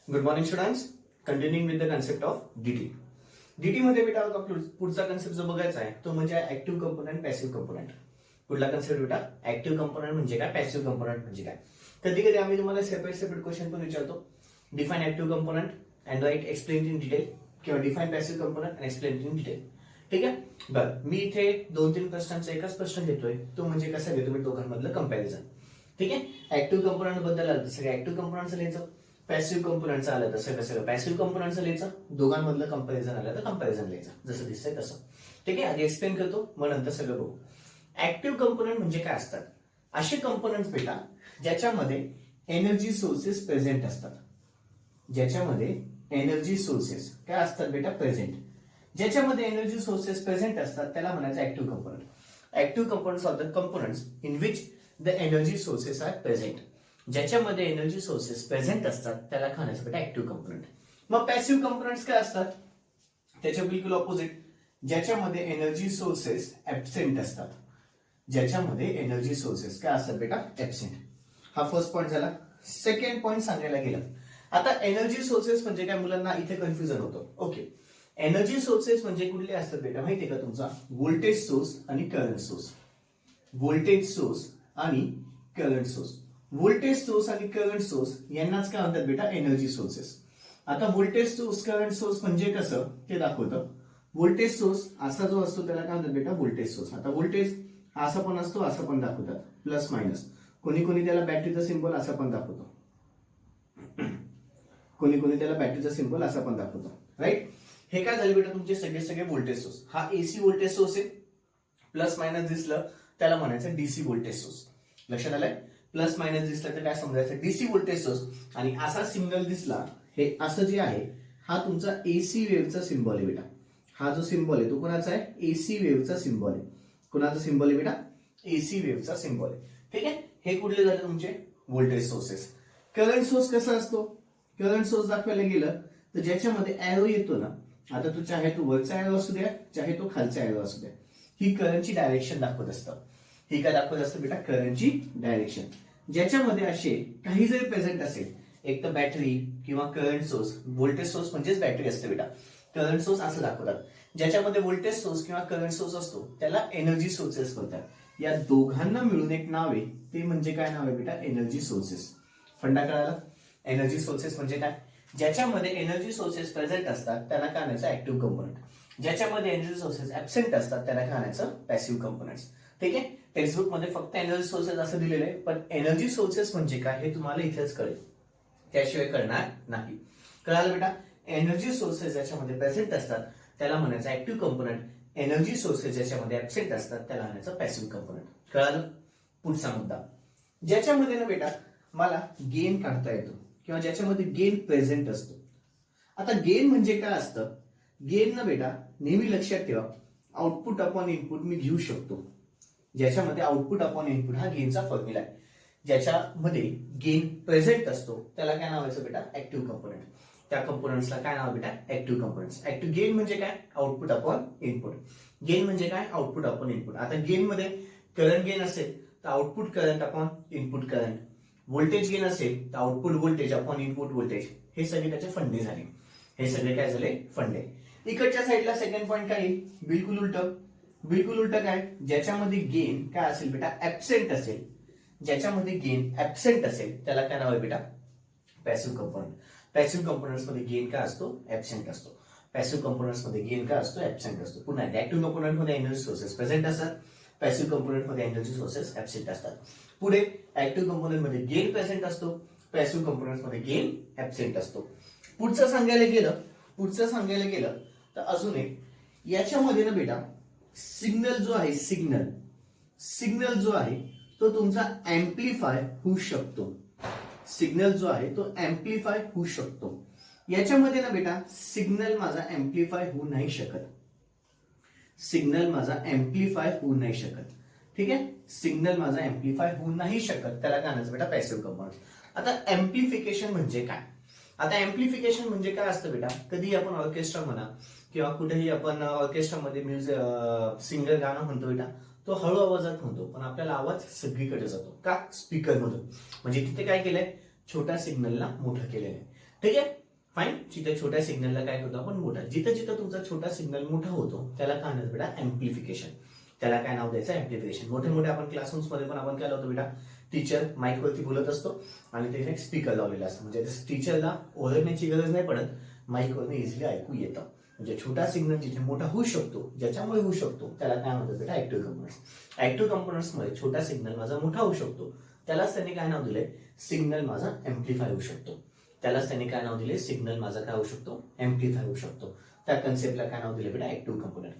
Good morning students. Continuing with the concept of DT. DT मध्ये बेटा पुढचा concept जो बघायचा आहे तो म्हणजे ऍक्टिव्ह कंपोनंट, पॅसिव्ह कंपोनंट. कुठला कन्सेप्ट बेटा? ऍक्टिव्ह कंपोनंट म्हणजे काय, पॅसिव्ह कंपोनंट म्हणजे काय. कधी कधी आम्ही तुम्हाला सेपरेट क्वेश्चन पण विचारतो. Define active component and write explain in detail, किंवा define passive component and explain in detail. ठीक आहे. बरं, मी इथे 2-3 प्रश्नांचा एकच प्रश्न घेतोय, तो म्हणजे कसा घेतो मी दोघांमधलं कंपॅरिझन. ठीक आहे. ऍक्टिव्ह कंपोनंट बद्दल आलं तर सगळं ऍक्टिव्ह कंपोनंटचं लिहायचं, पॅसिव्ह कंपोनंटचं आलं तर सगळं पॅसिव्ह कंपोनंटचं लिहायचं, दोघांमधलं कंपॅरिझन आलं तर कंपॅरिझन लिहायचं, जसं दिसतंय तसं. ठीक आहे. आधी एक्सप्लेन करतो, मग नंतर सगळं बघू. ऍक्टिव्ह कंपोनंट म्हणजे काय असतात? असे कंपोनंट्स बेटा ज्याच्यामध्ये एनर्जी सोर्सेस प्रेझेंट असतात. ज्याच्यामध्ये एनर्जी सोर्सेस काय असतात बेटा? प्रेझेंट. ज्याच्यामध्ये एनर्जी सोर्सेस प्रेझेंट असतात त्याला म्हणायचं active component. Active components are the components in which the energy sources are present. ज्याच्यामध्ये एनर्जी सोर्सेस प्रेझेंट असतात त्याला म्हणायचं बेटा ऍक्टिव्ह कंपोनंट. मग पॅसिव्ह कंपोनंट्स काय असतात? त्याच्या बिलकुल ऑपोजिट. ज्याच्यामध्ये एनर्जी सोर्सेस ऍबसेंट असतात. ज्याच्यामध्ये एनर्जी सोर्सेस काय असतात बेटा? ऍबसेंट. हा फर्स्ट पॉईंट झाला. सेकंड पॉईंट सांगायला गेलं, आता एनर्जी सोर्सेस म्हणजे काय, मुलांना इथे कन्फ्युजन होतं. ओके, एनर्जी सोर्सेस म्हणजे कुठले असतात बेटा माहितीये का तुमचा? व्होल्टेज सोर्स आणि करंट सोर्स. व्होल्टेज सोर्स आणि करंट सोर्स. व्होल्टेज सोर्स आणि करंट सोर्स यांनाच काय म्हणतात बेटा? Energy sources. आता व्होल्टेज सोर्स, करंट सोर्स म्हणजे कसं ते दाखवतं. व्होल्टेज सोर्स असा जो असतो त्याला काय म्हणतात बेटा? Voltage source. आता व्होल्टेज असा पण असतो, असं पण दाखवतात, प्लस मायनस. कोणी कोणी त्याला बॅटरीचा सिम्बॉल असा पण दाखवतो, कोणी कोणी त्याला बॅटरीचा सिम्बॉल असा पण दाखवतो. राईट. हे काय झाले बेटा? तुमचे सगळे व्होल्टेज सोर्स. हा एसी व्होल्टेज सोर्स आहे. प्लस मायनस दिसलं त्याला म्हणायचं डीसी व्होल्टेज सोर्स. लक्षात आलंय? प्लस मायनस दिसलं तर काय समजायचं? DC voltage source. आणि असा सिग्नल दिसला, हे असं जे आहे हा तुमचा एसी वेव्हचा सिम्बॉल आहे बेटा. हा जो सिम्बॉल आहे तो कोणाचा आहे? एसी वेव्हचा सिम्बॉल आहे. कोणाचा सिम्बॉल आहे बेटा? एसी वेव्हचा सिम्बॉल आहे. ठीक आहे. हे कुठले झाले तुमचे? Voltage sources. करंट सोर्स कसा असतो? करंट सोर्स दाखवायला गेलं तर ज्याच्यामध्ये एरो येतो ना, आता तो चाहे तो वरचा एरो असू द्या, चाहे तो खालचा एरो असू द्या, ही करंटची डायरेक्शन दाखवत असतं. ही काय दाखवत असतं बेटा? करंटची डायरेक्शन. ज्याच्यामध्ये असे काही जरी प्रेझेंट असेल, एक तर बॅटरी किंवा करंट सोर्स. व्होल्टेज सोर्स म्हणजेच बॅटरी असते बेटा. करंट सोर्स असं दाखवतात. ज्याच्यामध्ये व्होल्टेज सोर्स किंवा करंट सोर्स असतो त्याला एनर्जी सोर्सेस बोलतात. या दोघांना मिळून एक नाव आहे, ते म्हणजे काय नाव आहे बेटा? Energy sources. फंडा कळाला? एनर्जी सोर्सेस म्हणजे काय? ज्याच्यामध्ये एनर्जी सोर्सेस प्रेझेंट असतात त्याला काय म्हणायचं? Active component. ज्याच्यामध्ये एनर्जी सोर्सेस ऍबसेंट असतात त्याला काय म्हणायचं? Passive components. ठीक आहे. टेक्स्टबुक मध्ये फक्त एनर्जी सोर्सेस असं दिलेलं आहे, पण एनर्जी सोर्सेस म्हणजे काय हे तुम्हाला इथेच कळेल, त्याशिवाय कळणार नाही. कळालं बेटा? एनर्जी सोर्सेस ज्याच्यामध्ये प्रेझेंट असतात त्याला म्हणायचं ऍक्टिव्ह कंपोनंट. एनर्जी सोर्सेस ज्याच्यामध्ये ऍबसेंट असतात त्याला म्हणायचं पॅसिव्ह कंपोनंट. कळालं? पुढचा मुद्दा, ज्याच्यामध्ये ना बेटा मला गेन काढता येतो किंवा ज्याच्यामध्ये गेन प्रेझेंट असतो. आता गेन म्हणजे काय असतं? गेन ना बेटा नेहमी लक्षात ठेवा, आउटपुट अपॉन इनपुट मी घेऊ शकतो. ज्याच्यामध्ये आउटपुट अपॉन इनपुट हा गेनचा फॉर्म्युला आहे. ज्याच्यामध्ये गेन प्रेझेंट असतो त्याला काय नावायचं बेटा? Active component. त्या कंपोनंट्सला काय नाव बेटा? Active components. ऍक्टिव्ह गेन म्हणजे काय? Output upon input. गेन म्हणजे काय? Output upon input. आता गेन मध्ये करंट गेन असेल तर output current upon input current. Voltage gain असेल तर output voltage upon input voltage. हे सगळे त्याचे फंडे झाले. हे सगळे काय झाले? फंडे. इकडच्या साईडला सेकंड पॉईंट काय? बिलकुल उलट. बिलकुल उलट काय? ज्याच्यामध्ये गेन काय असेल बेटा? ऍबसेंट असेल. ज्याच्यामध्ये गेन ऍबसेंट असेल त्याला काय नाव आहे बेटा? Passive component. पॅसिव्ह कंपोनंट्स मध्ये गेन काय असतो? ऍबसेंट असतो. पॅसिव्ह कंपोनंट्स मध्ये गेन काय असतो? ऍबसेंट असतो. पुन्हा ऍक्टिव्ह कंपोनंट मध्ये एनर्जी सोर्सेस प्रेझेंट असतात. पॅसिव्ह कंपोनंट मध्ये एनर्जी सोर्सेस ऍबसेंट असतात. पुढे ऍक्टिव्ह कंपोनंट मध्ये गेन प्रेझेंट असतो. पॅसिव्ह कंपोनंट मध्ये गेन ऍबसेंट असतो. पुढचं सांगायला गेलं तर अजून एक, याच्यामध्ये ना बेटा सिग्नल जो आहे, सिग्नल जो आहे तो तुमचा अँप्लिफाय होऊ शकतो. सिग्नल जो आहे तो अँप्लिफाय होऊ शकतो. याच्यामध्ये ना बेटा सिग्नल माझा अँप्लिफाय होऊ नाही शकत. सिग्नल माझा अँप्लिफाय होऊ नाही शकत. ठीक आहे. सिग्नल माझा अँप्लिफाय होऊ नाही शकत त्याला काय म्हणायचं बेटा? Passive component. आता अँप्लिफिकेशन म्हणजे काय? आता अँप्लिफिकेशन म्हणजे काय असतं बेटा? कधी आपण ऑर्केस्ट्रा म्हणा किंवा कुठेही आपण ऑर्केस्ट्रामध्ये म्युझिक सिंगर गाणं म्हणतो बेटा, तो हळू आवाजात म्हणतो पण आपल्याला आवाज सगळीकडे जातो. का? स्पीकर मधून. म्हणजे तिथे काय केलंय? छोट्या सिग्नलला मोठं केलेलं आहे. ठीक आहे, फाईन. जिथे छोट्या सिग्नलला काय करतो आपण मोठा, जिथं जिथं तुमचा छोटा सिग्नल मोठा होतो त्याला काय म्हणतात बेटा एम्प्लिफिकेशन. त्याला काय नाव द्यायचं एम्प्लिफिकेशन. मोठे मोठे आपण क्लासरूम्स मध्ये पण आपण काय लावतो बेटा, टीचर माईक वरती बोलत असतो आणि त्याने एक स्पीकर लावलेला असतो, म्हणजे टीचरला ओरडण्याची गरज नाही पडत, माईक वरनं इझिली ऐकू येतं. म्हणजे छोटा सिग्नल जिथे मोठा होऊ शकतो, ज्याच्यामुळे होऊ शकतो, त्याला काय म्हणतात बेटा ऍक्टिव्ह कंपोनंट्स. ऍक्टिव्ह कंपोनंट्स मध्ये छोटा सिग्नल माझा मोठा होऊ शकतो, त्यालाच त्यांनी काय नाव दिलंय, सिग्नल माझा एम्प्लिफाय होऊ शकतो. त्यालाच त्यांनी काय नाव दिले, सिग्नल माझा काय होऊ शकतो, एम्प्लिफाय होऊ शकतो. त्या कन्सेप्टला काय नाव दिले बेटा ऍक्टिव्ह कंपोनंट.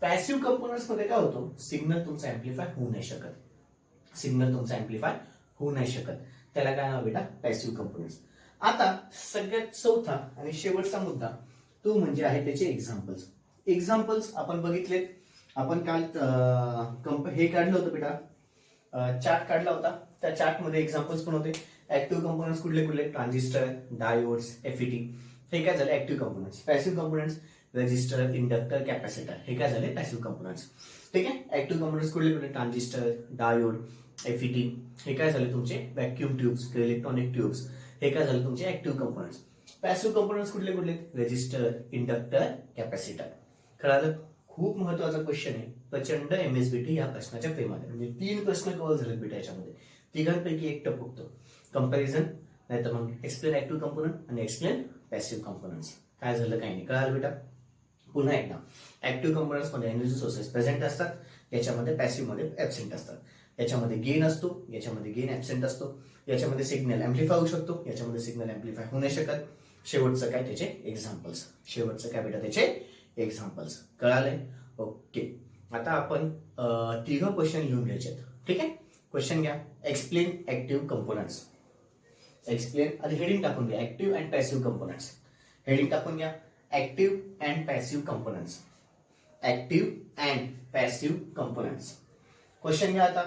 पॅसिव्ह कंपोनंट्स मध्ये काय होतं, सिग्नल तुमचा एम्प्लिफाय होऊ नाही शकत. सिग्नल तुमचा एम्प्लिफाय होऊ नाही शकत, त्याला काय नाव बेटा पॅसिव्ह कंपोनंट्स. आता सगळ्यात चौथा आणि शेवटचा मुद्दा तो म्हणजे आहे त्याचे एक्झाम्पल्स. एक्झाम्पल्स आपण बघितले, आपण काल हे काढलं होतं बेटा, चार्ट काढला होता. त्या चार्ट मध्ये एक्झाम्पल्स पण होते. ऍक्टिव्ह कंपोनंट्स कुठले कुठले, ट्रान्झिस्टर, डायोड्स, एफईटी, हे काय झाले active components. Passive components resistor, inductor, capacitor, हे काय झाले पॅसिव्ह कंपोनंट्स. ठीक आहे, ऍक्टिव्ह कंपोनंट्स कुठले कुठले, ट्रान्झिस्टर, डायोड, एफईटी, हे काय झाले तुमचे व्हॅक्यूम ट्यूब्स, इलेक्ट्रॉनिक ट्यूब्स, हे काय झाले तुमचे ऍक्टिव्ह कंपोनंट्स. पॅसिव्ह कंपोनंट्स कुठले कुठले, रेजिस्टर, इंडक्टर, कॅपॅसिटर. कळालं, खूप महत्वाचा क्वेश्चन आहे, प्रचंड एमएसबीटी या प्रश्नाच्या प्रेमाने. म्हणजे 3 प्रश्न कव्हर झालेत बेटा याच्यामध्ये, तिघांपैकी एक टपकतो. कंपॅरिझन, नाहीतर मग एक्सप्लेन ऍक्टिव्ह कंपोनंट आणि एक्सप्लेन पॅसिव्ह कंपोनंट्स. काय झालं काही नाही, कळालं बेटा. पुन्हा एकदा, ऍक्टिव्ह कंपोनंट्स मध्ये एनर्जी सोर्सेस प्रेझेंट असतात, याच्यामध्ये पॅसिव्ह मध्ये ऍबसेंट असतात. याच्यामध्ये गेन असतो, याच्यामध्ये गेन ऍबसेंट असतो. याच्यामध्ये सिग्नल एम्प्लिफाय होऊ शकतो, याच्यामध्ये सिग्नल एम्प्लिफाय होऊ नाही शकत. शेवटचं काय त्याचे एक्झाम्पल्स. शेवटचं काय बेटा त्याचे एक्झाम्पल्स. कळालंय, ओके. आता आपण तिघं क्वेश्चन लिहून घ्यायचे. ठीक आहे, क्वेश्चन घ्या. Explain active components. एक्सप्लेन, आधी हेडिंग टाकून घ्या, active and passive components. Heading टाकून घ्या, active and passive components. Active and passive components. Question घ्या आता,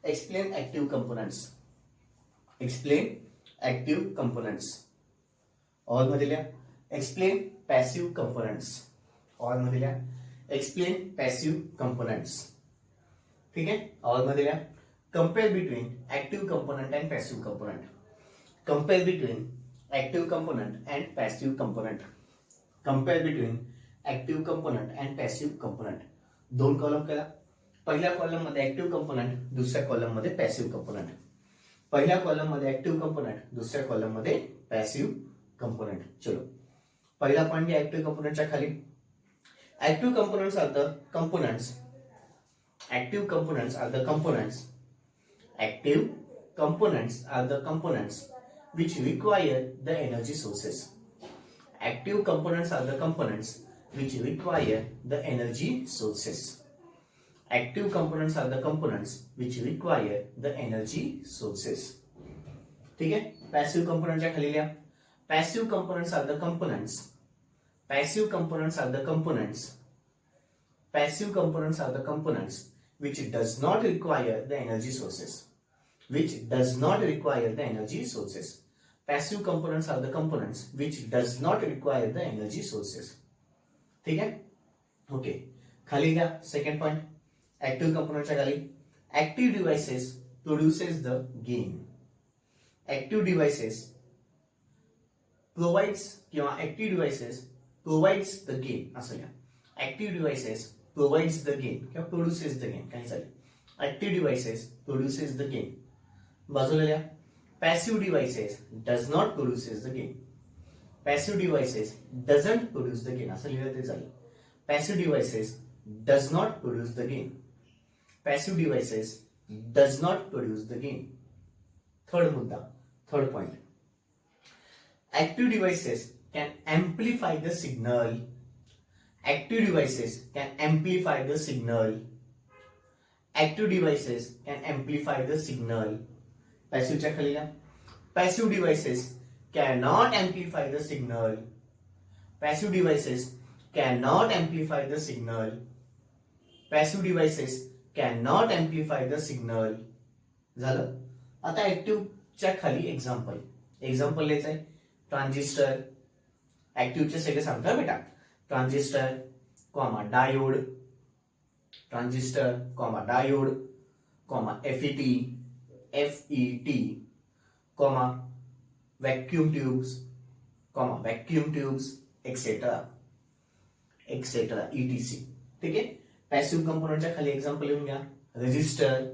explain active components. Explain active components. All मध्ये लिहा, एक्सप्लेन पॅसिव्ह कंपोनंट्स. ऑल मध्ये लिहा, एक्सप्लेन पॅसिव्ह कंपोनंट्स. ठीक आहे, ऑल मध्ये लिहा, compare between active component and passive component. Compare between active component and passive component. Compare between active component and passive component. 2 column केला. पहिल्या कॉलम मध्ये active component, दुसऱ्या कॉलम मध्ये पॅसिव्ह कंपोनंट. पहिल्या कॉलम मध्ये ऍक्टिव्ह कंपोनंट, दुसऱ्या column मध्ये passive component. चलो, पहिला पॉइंट घ्या ऍक्टिव्ह कंपोनंटच्या खाली. Active components are the components. Active components are the components. Active components are the components which require the energy sources. Active components are the components which require the energy sources. Active components are the components which require the energy sources. ठीक है, passive component च्या खाली लिहा, passive components are the components. Passive components are the components. Passive components are the components which does not require the energy sources. Which does not require the energy sources. Passive components are the components which does not require the energy sources. ठीक है, okay. खाली घ्या second point, active कंपोनंटच्या खाली, active devices produces the gain. Active devices provides किंवा active devices provides the gain असं घ्या. Active devices provides the gain किंवा प्रोड्युसेस द गेन, काही झाले. Active devices produces the gain. बाजूला लिहा, passive devices does not produces the gain. Passive devices doesn't produce the gain असं लिहिलं ते झालं. Passive devices does not produce the gain. Passive devices does not produce the gain. Third मुद्दा, third point, active devices can amplify the signal. Active devices can amplify the signal. Active devices can amplify the signal. पॅसिव्हच्या खाली लिहा, passive devices cannot amplify the signal. Passive devices cannot amplify the signal. Passive devices cannot amplify the signal. झालं. आता ऍक्टिव्हच्या खाली example. Example लिहायचंय, transistor. ऍक्टिव्हचे सगळे सांगता बेटा, transistor comma diode, transistor comma diode comma FET, FET comma vacuum tubes, comma vacuum tubes etcetera etcetera ETC. ठीक आहे. पॅसिव्ह कंपोनंटच्या खाली एक्झाम्पल लिहून घ्या. Resistor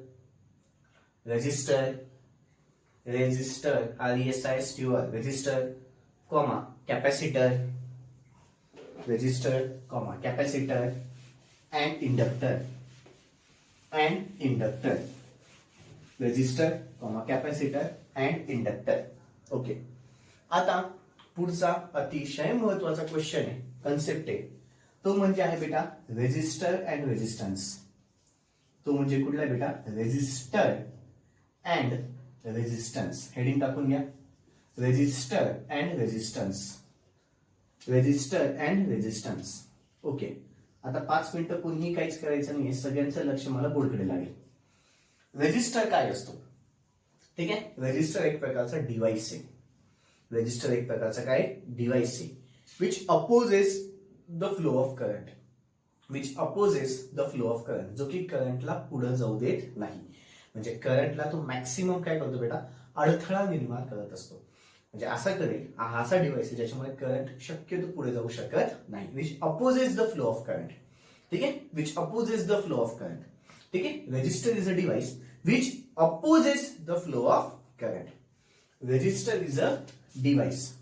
resistor resistor RESISTOR resistor comma capacitor resistor comma capacitor and inductor resistor comma capacitor and inductor. Okay. आता पुढचा अतिशय महत्वाचा क्वेश्चन आहे, कन्सेप्ट आहे, तो म्हणजे आहे बेटा रेजिस्टर अँड रेजिस्टन्स. तो म्हणजे कुठला आहे बेटा? Resistor and resistance. हेडिंग टाकून घ्या. Resistor and resistance. Resistor and resistance. Okay. आता 5 मिनिटं कोणीही काहीच करायचं नाहीये, सगळ्यांचं लक्ष मला बोर्डकडे लागेल. रेजिस्टर काय असतो? ठीक आहे. रेजिस्टर एक प्रकारचा डिव्हाइस आहे. रेजिस्टर एक प्रकारचा काय डिव्हाइस आहे which opposes the flow of current. Which opposes the flow of current, जो की करंटला पुढे जाऊ देत नाही. म्हणजे करंटला तो मॅक्सिमम काय करतो बेटा? अडथळा निर्माण करत असतो. म्हणजे असा करेल, हा असा डिव्हाइस आहे ज्याच्यामुळे करंट शक्यतो पुढे जाऊ शकत नाही. Which opposes the flow of current. ठीक आहे. Which opposes the flow of current. ठीक आहे. Resistor is a device which opposes the flow of current. Resistor is a device.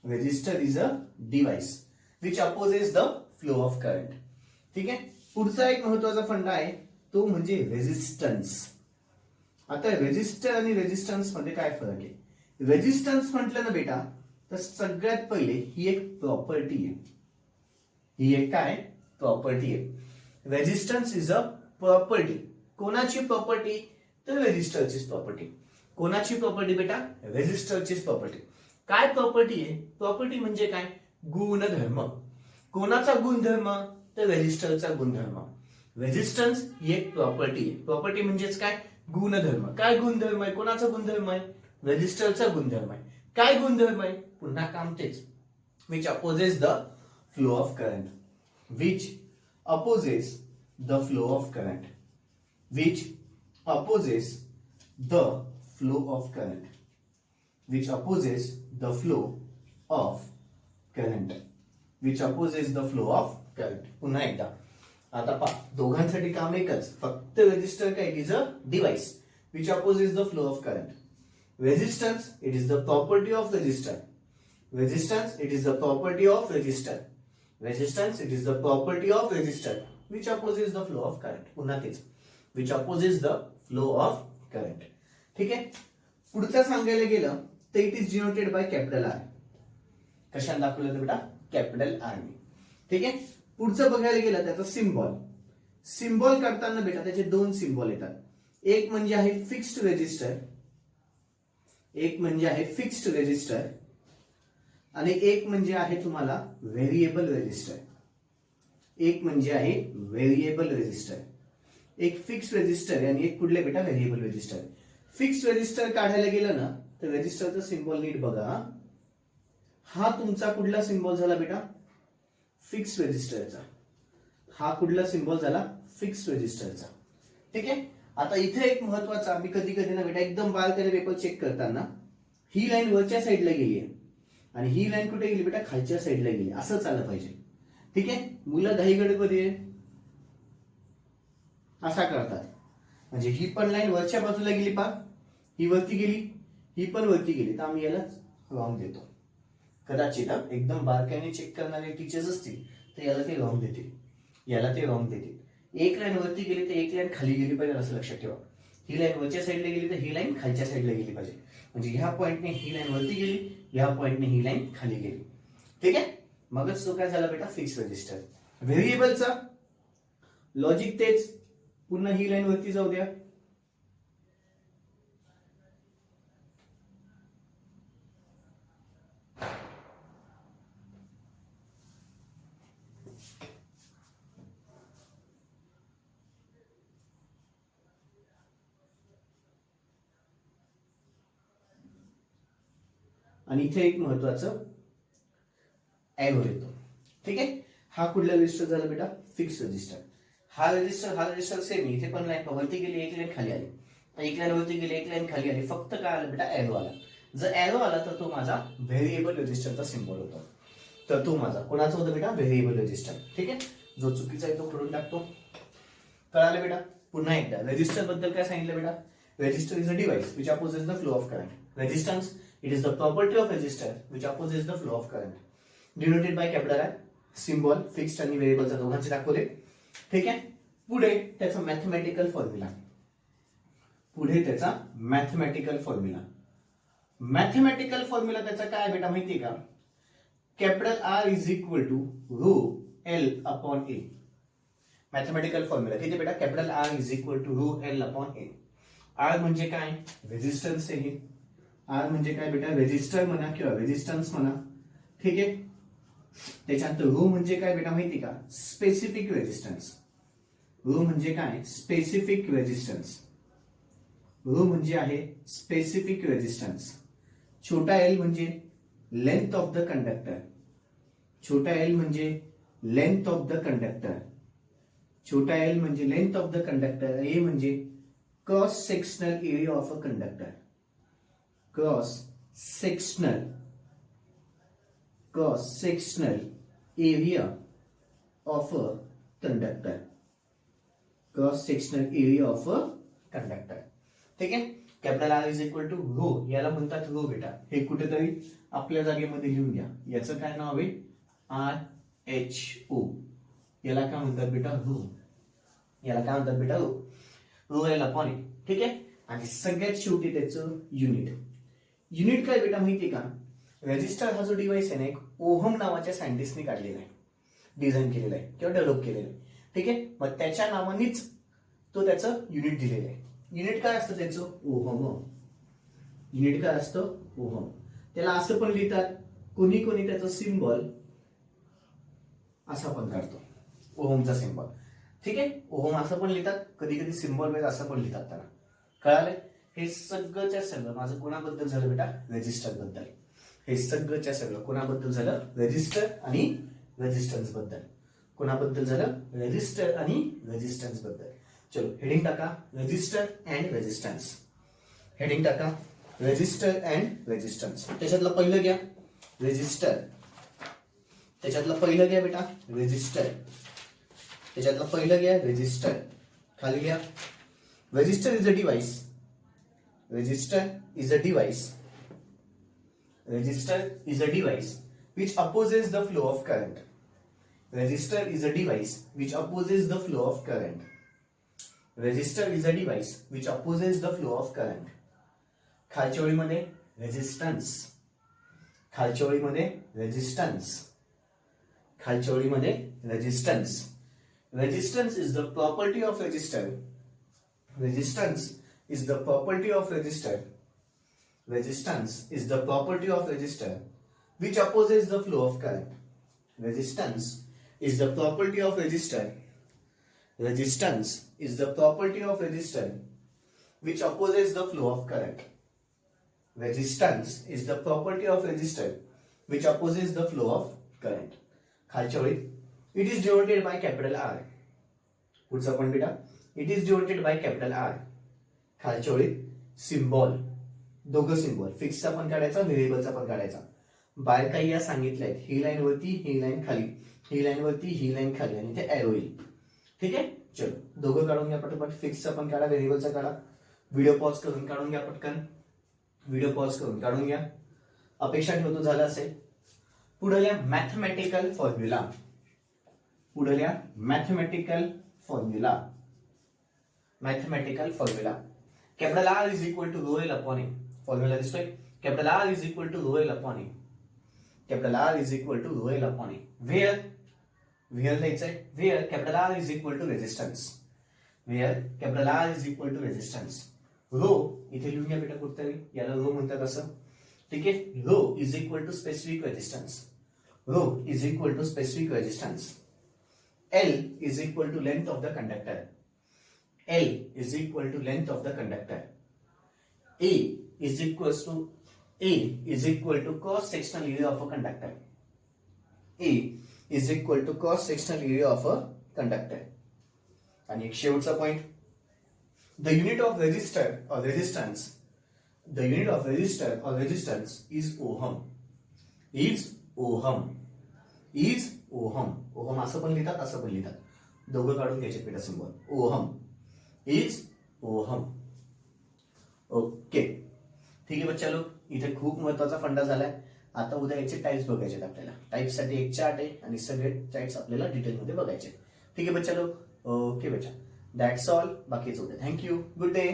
Resistor is a device which opposes the flow of current. ठीक आहे. पुढचा एक महत्वाचा फंडा आहे, तो म्हणजे रेजिस्टन्स. आता रेजिस्टर आणि रेजिस्टन्स मध्ये काय फरक आहे? रेजिस्टन्स म्हटलं ना बेटा, तर सगळ्यात पहिले ही एक प्रॉपर्टी आहे. ही एक काय प्रॉपर्टी आहे? Resistance is a property. कोणाची प्रॉपर्टी? तर रेजिस्टरचीच प्रॉपर्टी. कोणाची प्रॉपर्टी बेटा? रेजिस्टरचीच प्रॉपर्टी. काय प्रॉपर्टी आहे? प्रॉपर्टी म्हणजे काय? गुणधर्म. कोणाचा गुणधर्म? तर रेजिस्टरचा गुणधर्म. रेजिस्टन्स ही एक प्रॉपर्टी आहे. प्रॉपर्टी म्हणजेच काय? गुणधर्म. काय गुणधर्म आहे? कोणाचा गुणधर्म आहे? रेजिस्टरचा गुणधर्म आहे. काय गुणधर्म आहे? पुन्हा काम तेच. Which opposes the flow of current. Which opposes the flow of current. Which opposes the flow of current. Which opposes the flow of current. Which opposes the flow of current. पुन्हा एकदा. आता पहा, दोघांसाठी काम एकच, फक्त रेजिस्टर काय? It is a device which opposes the flow of current. Resistance it is the property of resistor. Resistance it is the property of resistor. Resistance it is the property of resistor which opposes the flow of current. पुन्हा तेच, which opposes the flow of current. ठीक आहे. पुढचं सांगायला गेलं तर it is denoted by capital R. कशाने दाखवलं तर बेटा? Capital R. ठीक आहे. पुढचं बघायला गेलं त्याचा सिम्बॉल. सिम्बॉल करताना बेटा त्याचे 2 सिम्बॉल येतात. एक म्हणजे आहे फिक्स्ड रेजिस्टर, एक म्हणजे आहे फिक्स्ड रेजिस्टर, आणि एक म्हणजे आहे तुम्हाला व्हेरिएबल रेजिस्टर. एक म्हणजे आहे व्हेरिएबल रेजिस्टर. एक फिक्स रेजिस्टर आहे आणि एक कुठले बेटा? Variable resistor. फिक्स रेजिस्टर काढायला गेलं ना तर रेजिस्टरचा सिम्बॉल नीट बघा. हा तुमचा कुठला सिम्बॉल झाला बेटा? फिक्स रेजिस्टरचा. हा कुठला सिम्बॉल झाला? फिक्स रेजिस्टरचा. ठीक आहे. आता इथे एक महत्वाचा, मी कधी कधी ना बेटा एकदम बारकाईने पेपर चेक करताना ही लाईन वरच्या साईडला गेली आहे आणि ही लाईन कुठे गेली बेटा? खालच्या साईडला गेली. असं चाललं पाहिजे. ठीक आहे. मुलं घाई गडबडीमध्ये असा करतात. म्हणजे ही पण लाईन वरच्या बाजूला गेली, पा ही वरती गेली, ही पण वरती गेली, तर आम्ही याला रॉंग देतो. कदाचित एकदम बारकाईने चेक करणारे टीचर्स असतील तर याला ते रॉंग देतील, याला ते रॉंग देतील. एक लाईन वरती गेली तर एक लाईन खाली गेली पाहिजे असं लक्षात ठेवा. ही लाईन वरच्या साईडला गेली तर ही लाईन खालच्या साईडला गेली पाहिजे. म्हणजे ह्या पॉईंटने ही लाईन वरती गेली, ह्या पॉईंटने ही लाईन खाली गेली. ठीक आहे. मगच तो काय झाला बेटा? Fix register. व्हेरिएबलचा लॉजिक तेच. पुन्हा ही लाईन वरती जाऊ द्या, आणि इथे एक महत्वाचं एरो येतो. ठीक आहे. हा कुठला रजिस्टर झाला बेटा? Fix register. हा रजिस्टर सेम. इथे पण लाईन वरती गेली, एक लाईन खाली आली, एक लाईन वरती गेली, एक लाईन खाली आली, फक्त काय आलं बेटा? एरो आला. जर एरो आला तर तो माझा व्हेरिएबल रेजिस्टरचा सिम्बॉल होता. तर तो माझा कोणाचा होता बेटा? Variable resistor. ठीक आहे, जो चुकीचा आहे तो करून टाकतो. कळालं बेटा? पुन्हा एकदा रेजिस्टर बद्दल काय सांगितलं बेटा? Resistor is a device which opposes the flow of current. Resistance it is the property of resistor which opposes the flow of current. Denoted by capital I. Symbol fixed आणि व्हेरिएबलचा दोघांचे दाखवले. ठीक आहे, पुढे त्याचा मॅथमॅटिकल फॉर्म्युला. मॅथमॅटिकल फॉर्म्युला त्याचा काय बेटा माहितीये का? Capital R is equal to rho L upon A. Mathematical formula किती बेटा? Capital R is equal to rho L upon A. R म्हणजे काय? रेजिस्टन्स आहे. आर म्हणजे काय बेटा? रेजिस्टर म्हणा किंवा रेजिस्टन्स म्हणा. ठीक आहे, त्याच्यानंतर रो म्हणजे काय बेटा माहिती का? Specific resistance. रो म्हणजे काय? Specific resistance. रो म्हणजे आहे स्पेसिफिक रेजिस्टन्स. छोटा एल म्हणजे लेंथ ऑफ द कंडक्टर. छोटा एल म्हणजे लेंथ ऑफ द कंडक्टर. छोटा एल म्हणजे length of the conductor. A म्हणजे cross sectional area of a conductor. Cross sectional area of a conductor. Cross sectional area of a conductor. ठीक आहे, capital R is equal to rho. याला म्हणतात row बेटा. हे कुठेतरी आपल्या जागेमध्ये लिहून घ्या. याचं काय नाव आहे? R H O. याला काय म्हणतात बेटा? रो. याला काय म्हणतात बेटा? Rho. Rho L upon A. ठीक आहे, आणि सगळ्यात शेवटी त्याचं युनिट काय बेटा माहितीये का? रेजिस्टर हा जो डिव्हाइस आहे ना, एक ओहम नावाच्या सायंटिस्टने काढलेला आहे, डिझाईन केलेला आहे किंवा डेव्हलप केलेला आहे. ठीक आहे, मग त्याच्या नावानेच तो त्याचं युनिट दिलेलं आहे. युनिट काय असतं त्याचं? ओहम. युनिट काय असतं? ओहम. त्याला असं पण लिहितात, कोणी कोणी त्याचं सिम्बॉल असा पण काढतो, ओहमचा सिम्बॉल. ठीक आहे, ओहम असं पण लिहितात, कधी कधी सिम्बॉल वेज असं पण लिहितात त्याला. कळालंय? हे सगळंच्या सगळं माझं कोणाबद्दल झालं बेटा? रेजिस्टर बद्दल. हे सगळंच्या सगळं कोणाबद्दल झालं? रेजिस्टर आणि रेजिस्टन्स बद्दल. कोणाबद्दल झालं? रेजिस्टर आणि रेजिस्टन्स बद्दल. चलो हेडिंग टाका, रेजिस्टर अँड रेजिस्टन्स. हेडिंग टाका, रेजिस्टर अँड रेजिस्टन्स. त्याच्यातलं पहिलं घ्या रेजिस्टर. त्याच्यातलं पहिलं घ्या बेटा रेजिस्टर. त्याच्यातलं पहिलं घ्या रेजिस्टर. खाली घ्या. Resistor is a device. Resistor is a device. Resistor is a device which opposes the flow of current. Resistor is a device which opposes the flow of current. Resistor is a device which opposes the flow of current. खालच्या ओळीमध्ये resistance. खालच्या ओळीमध्ये resistance. खालच्या ओळीमध्ये resistance. Resistance is the property of resistor. Resistance is the property of resistor. Resistance is the property of resistor which opposes the flow of current. Resistance is the property of resistor. Resistance is the property of resistor which opposes the flow of current. Resistance is the property of resistor which opposes the flow of current. खालच्या ओळीत it is denoted by capital R. पुढचा पण बेटा it is denoted by capital R. खालच्या ओळीत symbol. दोघं symbol, फिक्सचा पण काढायचा, व्हेरिएबलचा पण काढायचा. बाहेर काही या सांगितलंय, ही लाईन वरती, ही लाईन खाली, ही लाईन वरती, ही लाईन खाली, आणि ते एरो येईल. ठीक आहे, चलो दोघं काढून घ्या पटपट. फिक्सचा पण काढा, व्हेरिएबलचा काढा. व्हिडिओ पॉज करून काढून घ्या पटकन. व्हिडिओ पॉज करून काढून घ्या. अपेक्षा ठेवतो झालं असेल. पुढल्या मॅथमॅटिकल फॉर्म्युला. पुढल्या mathematical formula. Mathematical formula. Capital R is equal to rho L upon A. Formula दिसतोय. Capital R is equal to rho L upon A. Capital R is equal to rho L upon A. Where लिहायचंय. Where capital R is equal to resistance. Where capital R is equal to resistance. Rho इथे लिहून घ्या बेटा कुठतरी. याला row म्हणतात असं. ठीक आहे, rho is equal to specific resistance. Rho is equal to specific resistance. L is equal to length of the conductor. L is equal to length of the conductor. A is equal to cross sectional area of a conductor. A is equal to cross sectional area of a conductor. आणि एक शेवटचा point. The unit of resistor or resistance. The unit of resistor or resistance is ohm. Is ohm. Is ohm. Ohm असं पण लिहितात, असं पण लिहितात. दोघं काढून घ्यायचे पेटा symbol. Ohm. Is ohm. Okay, ठीक आहे बच्चा लोक, इथे खूप महत्वाचा फंडा झालाय. आता उद्या याचे टाइप्स बघायचे आपल्याला. टाइप्ससाठी एक चार्ट आहे आणि सगळे टाइप्स आपल्याला डिटेलमध्ये बघायचे. ठीक आहे बच्चा लोक. ओके बच्चा, दॅट्स ऑल. बाकीचं उद्या. थँक्यू. Good day.